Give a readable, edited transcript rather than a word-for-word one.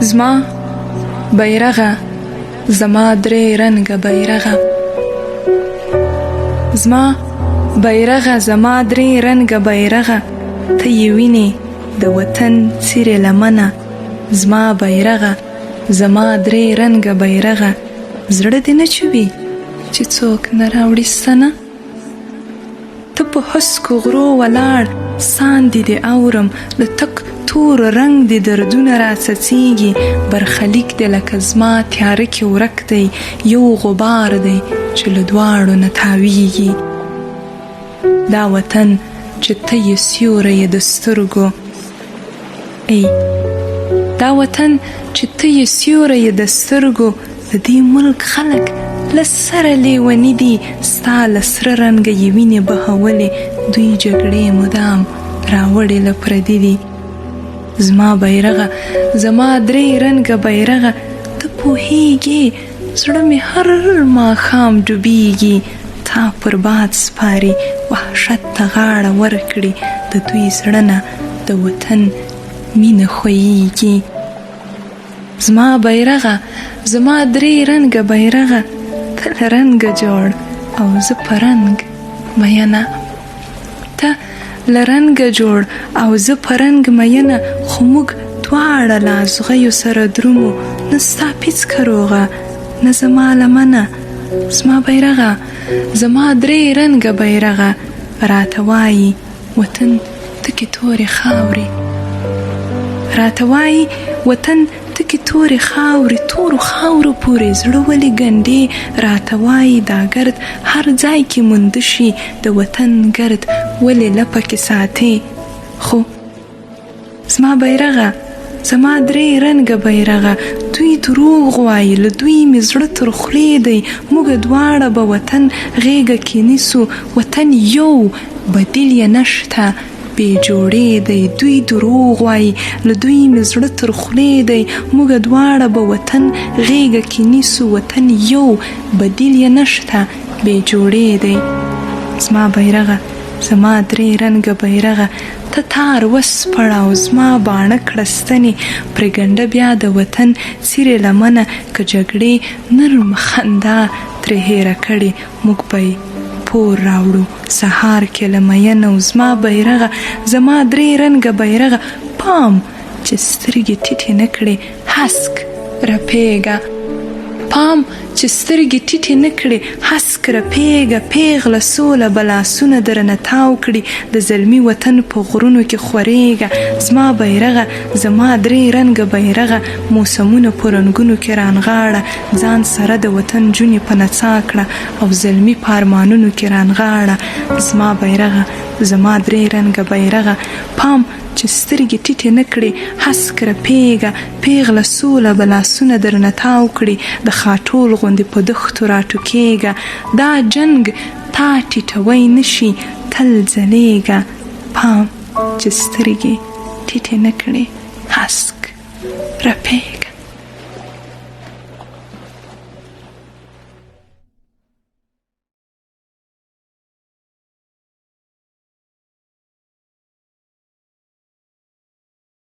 زما بیرغه زما درې رنګه بیرغه زما بیرغه زما درې رنګه بیرغه ته یې وینې د وطن څیرې لمنه زما بیرغه زما درې رنګه بیرغه زړه دې نه چوي چې څوک نه راوړي ستنه ته په هسکو غرو ولاړ ساندې دې اورم د تک تور رنګ دې دردونه راڅڅېږي برخلیک دې لکه زما تیاره کې ورک دی یو غبار دی چې له دواړو نه تاویږي دا وطن چې ته یې سیوری یې د سترګو ای دا وطن چې ته یې سیوری یې د سترګو د دې ملک خلک له سره لیوني دي ستا له سره رنګه یې وینې بهولې دوی جګړې مدام راوړې له پردي دي زما بیرغه زما درې رنګه بیرغه ته پوهیږې زړه مې هر ماښام ډوبیږي تا پر باد سپاري وحشت ته غاړه ورکړي د دوی زړه نه د وطن مینه خویږي زما بیرغه زما درې رنګه بیرغه ته له رنګه جوړ او زه په رنګ مینه ته له رنګه جوړ او زه په رنګ مینه خو موږ دواړه له ازغیو سره درومو نه ستا پیڅکه روغه نه زما لمنه زما بیرغه زما درې رنګه بیرغه راته وایي وطن تکې تورې خاورې راته وایي وطن تکې تورې خاورې تورو خاورو پورې زړه ولې ګنډې راته وایي دا ګرد هر ځای کې مونده شي د وطن ګرد ولې لپه کې ساتې خو زما بیرغه زما درې رنګه بیرغه دوی دروغ وایي له دوی مې زړه تر خولې دی موږ دواړه به وطن غېږه کې نیسو وطن یو بدیل یې نشته بې جوړې دی دوی دروغ وایي له دوی مې زړه تر خولې دی موږ دواړه به وطن غېږه کې نیسو وطن یو بدیل یې نشته بې جوړې دی زما بیرغه زما درې رنګه بیرغه ته تار وسپړه او زما باڼه کړه ستنې پرېږنډه بیا د وطن څیرې لمنه که جګړې نرم خندا ترې هېره کړې موږ به پور راوړو سهار کې له مینه او زما بیرغه زما درې رنګه بیرغه پام چې سترګې ټیټې نه کړې هسک رپېږه پام چې سترګې ټیټې نه کړې هسک رپېږه پیغله سوله به لاسونه درنه تاو کړي د زلمي وطن په غرونو کې خورېږه زما بیرغه زما درې رنګه بیرغه موسمونه په رنګونو کې رانغاړه ځان سره د وطن جونې په نڅا کړه او زلمي په ارمانونو کې رانغاړه زما بیرغه زما درې رنګه بیرغه پام چې سترګې ټیټې نه کړې هسک رپېږه پیغله سوله به لاسونه درنه تاو کړي د خاټول غوندې په دښتو راټوکېږه دا جنګ تا ټیټوی نشي تل ځلېږه پام چې سترګې ټیټې نه کړې هسک رپېږه